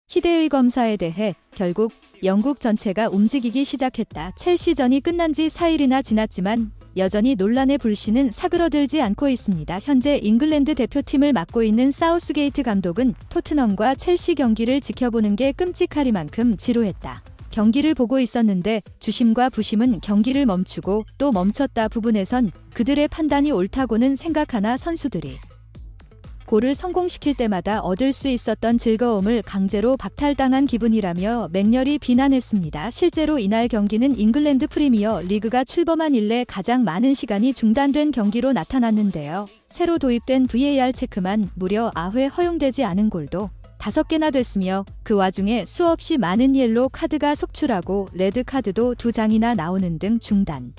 히데의 검사에 대해 결국 영국 전체가 움직이기 시작했다. 첼시전이 끝난 지 4일이나 지났지만 여전히 논란의 불씨는 사그러들지 않고 있습니다. 현재 잉글랜드 대표팀을 맡고 있는 사우스게이트 감독은 토트넘과 첼시 경기를 지켜보는 게 끔찍하리만큼 지루했다. 경기를 보고 있었는데 주심과 부심은 경기를 멈추고 또 멈췄다 부분에선 그들의 판단이 옳다고는 생각하나 선수들이 골을 성공시킬 때마다 얻을 수 있었던 즐거움을 강제로 박탈당한 기분이라며 맹렬히 비난했습니다. 실제로 이날 경기는 잉글랜드 프리미어 리그가 출범한 이래 가장 많은 시간이 중단된 경기로 나타났는데요. 새로 도입된 VAR 체크만 무려 9회 허용되지 않은 골도 5개나 됐으며 그 와중에 수없이 많은 옐로 카드가 속출하고 레드 카드도 2장이나 나오는 등 중단.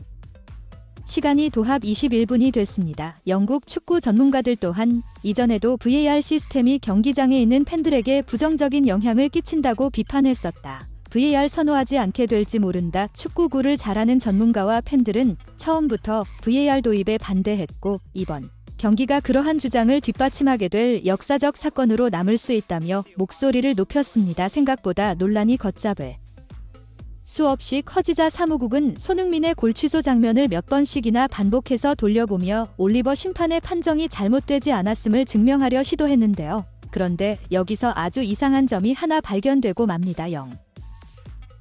시간이 도합 21분이 됐습니다. 영국 축구 전문가들 또한 이전에도 VAR 시스템이 경기장에 있는 팬들에게 부정적인 영향을 끼친다고 비판했었다. VAR 선호하지 않게 될지 모른다. 축구구를 잘하는 전문가와 팬들은 처음부터 VAR 도입에 반대했고 이번 경기가 그러한 주장을 뒷받침하게 될 역사적 사건으로 남을 수 있다며 목소리를 높였습니다. 생각보다 논란이 걷잡을 수없이 커지자 사무국은 손흥민의 골 취소 장면을 몇 번씩이나 반복해서 돌려보며 올리버 심판의 판정이 잘못되지 않았음을 증명하려 시도했는데요. 그런데 여기서 아주 이상한 점이 하나 발견되고 맙니다.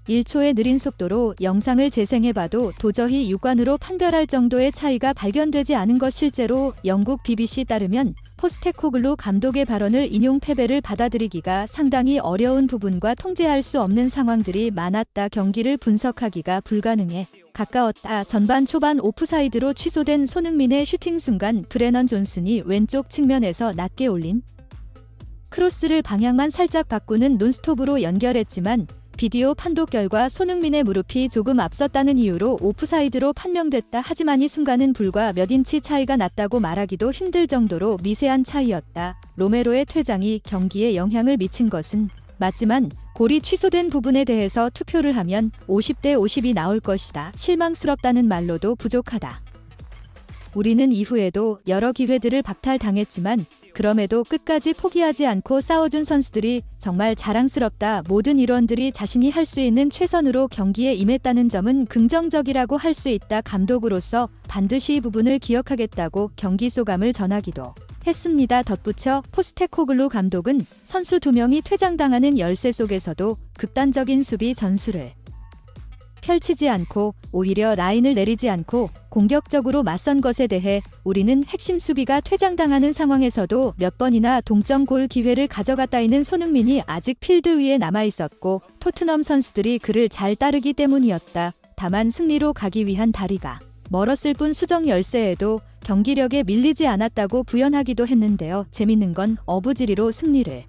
1초의 느린 속도로 영상을 재생해봐도 도저히 육안으로 판별할 정도의 차이가 발견되지 않은 것. 실제로 영국 BBC 따르면 포스테코글루 감독의 발언을 인용 패배를 받아들이기가 상당히 어려운 부분과 통제할 수 없는 상황들이 많았다. 경기를 분석하기가 불가능해 가까웠다. 전반 초반 오프사이드로 취소된 손흥민의 슈팅 순간 브레넌 존슨이 왼쪽 측면에서 낮게 올린 크로스를 방향만 살짝 바꾸는 논스톱으로 연결했지만 비디오 판독 결과 손흥민의 무릎이 조금 앞섰다는 이유로 오프사이드로 판명됐다. 하지만 이 순간은 불과 몇 인치 차이가 났다고 말하기도 힘들 정도로 미세한 차이였다. 로메로의 퇴장이 경기에 영향을 미친 것은 맞지만 골이 취소된 부분에 대해서 투표를 하면 50대 50이 나올 것이다. 실망스럽다는 말로도 부족하다. 우리는 이후에도 여러 기회들을 박탈당했지만 그럼에도 끝까지 포기하지 않고 싸워준 선수들이 정말 자랑스럽다. 모든 일원들이 자신이 할 수 있는 최선으로 경기에 임했다는 점은 긍정적이라고 할 수 있다. 감독으로서 반드시 이 부분을 기억하겠다고 경기 소감을 전하기도 했습니다. 덧붙여 포스테코글루 감독은 선수 2명이 퇴장당하는 열세 속에서도 극단적인 수비 전술을 펼치지 않고 오히려 라인을 내리지 않고 공격적으로 맞선 것에 대해 우리는 핵심 수비가 퇴장당하는 상황에서도 몇 번이나 동점 골 기회를 가져갔다이는 손흥민이 아직 필드 위에 남아있었고 토트넘 선수들이 그를 잘 따르기 때문이었다. 다만 승리로 가기 위한 다리가 멀었을 뿐 수정 열세에도 경기력에 밀리지 않았다고 부연하기도 했는데요. 재밌는 건 어부지리로 승리를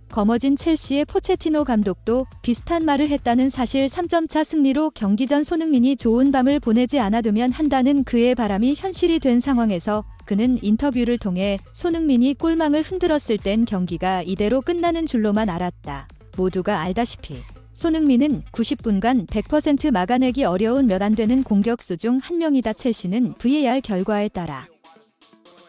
거머쥔 첼시의 포체티노 감독도 비슷한 말을 했다는 사실. 3점차 승리로 경기 전 손흥민이 좋은 밤을 보내지 않아두면 한다는 그의 바람이 현실이 된 상황에서 그는 인터뷰를 통해 손흥민이 골망을 흔들었을 땐 경기가 이대로 끝나는 줄로만 알았다. 모두가 알다시피 손흥민은 90분간 100% 막아내기 어려운 몇 안 되는 공격수 중 한 명이다. 첼시는 VAR 결과에 따라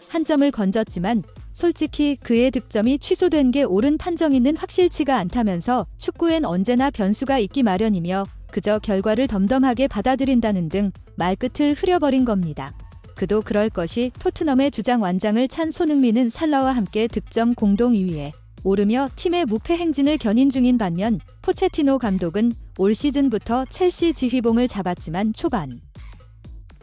한 점을 건졌지만 솔직히 그의 득점이 취소된 게 옳은 판정이는 확실치가 않다면서 축구엔 언제나 변수가 있기 마련이며 그저 결과를 덤덤하게 받아들인다는 등 말끝을 흐려버린 겁니다. 그도 그럴 것이 토트넘의 주장 완장을 찬 손흥민은 살라와 함께 득점 공동 2위에 오르며 팀의 무패 행진을 견인 중인 반면 포체티노 감독은 올 시즌부터 첼시 지휘봉을 잡았지만 초반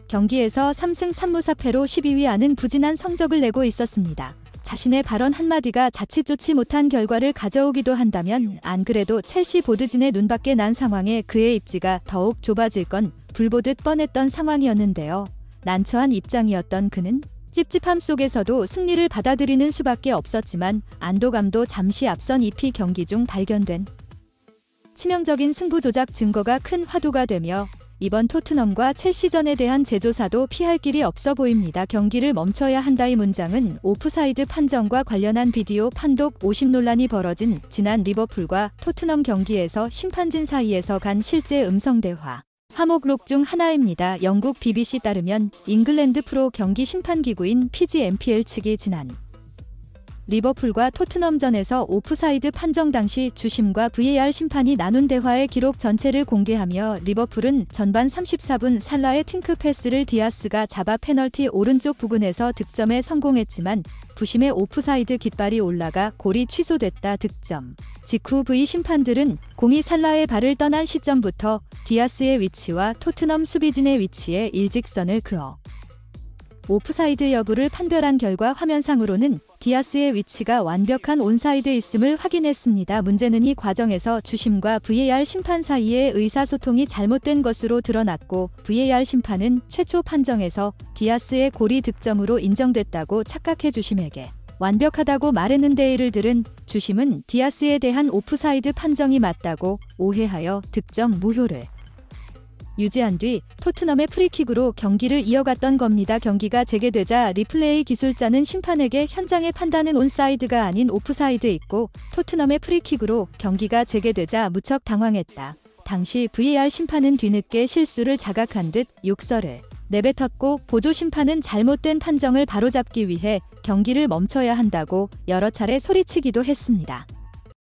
경기에서 3승 3무 4패로 12위 안은 부진한 성적을 내고 있었습니다. 자신의 발언 한마디가 자칫 좋지 못한 결과를 가져오기도 한다면 안 그래도 첼시 보드진의 눈밖에 난 상황에 그의 입지가 더욱 좁아질 건 불보듯 뻔했던 상황이었는데요. 난처한 입장이었던 그는 찝찝함 속에서도 승리를 받아들이는 수밖에 없었지만 안도감도 잠시 앞선 EP 경기 중 발견된 치명적인 승부 조작 증거가 큰 화두가 되며 이번 토트넘과 첼시전에 대한 재조사도 피할 길이 없어 보입니다. 경기를 멈춰야 한다. 이 문장은 오프사이드 판정과 관련한 비디오 판독 50 논란이 벌어진 지난 리버풀과 토트넘 경기에서 심판진 사이에서 간 실제 음성대화 화목록 중 하나입니다. 영국 BBC 따르면 잉글랜드 프로 경기 심판기구인 PGMPL 측이 지난 리버풀과 토트넘전에서 오프사이드 판정 당시 주심과 VAR 심판이 나눈 대화의 기록 전체를 공개하며 리버풀은 전반 34분 살라의 팅크 패스를 디아스가 잡아 페널티 오른쪽 부근에서 득점에 성공했지만 부심의 오프사이드 깃발이 올라가 골이 취소됐다 득점. 직후 V 심판들은 공이 살라의 발을 떠난 시점부터 디아스의 위치와 토트넘 수비진의 위치에 일직선을 그어 오프사이드 여부를 판별한 결과 화면상으로는 디아스의 위치가 완벽한 온사이드 있음을 확인했습니다. 문제는 이 과정에서 주심과 VAR 심판 사이의 의사소통이 잘못된 것으로 드러났고 VAR 심판은 최초 판정에서 디아스의 골이 득점으로 인정됐다고 착각해 주심에게 완벽하다고 말했는데 이를 들은 주심은 디아스에 대한 오프사이드 판정이 맞다고 오해하여 득점 무효를 유지한 뒤 토트넘의 프리킥으로 경기를 이어갔던 겁니다. 경기가 재개되자 리플레이 기술자는 심판에게 현장의 판단은 온사이드가 아닌 오프사이드 있고 토트넘의 프리킥으로 경기가 재개되자 무척 당황했다. 당시 VAR 심판은 뒤늦게 실수를 자각한 듯 욕설을 내뱉었고 보조 심판은 잘못된 판정을 바로잡기 위해 경기를 멈춰야 한다고 여러 차례 소리치기도 했습니다.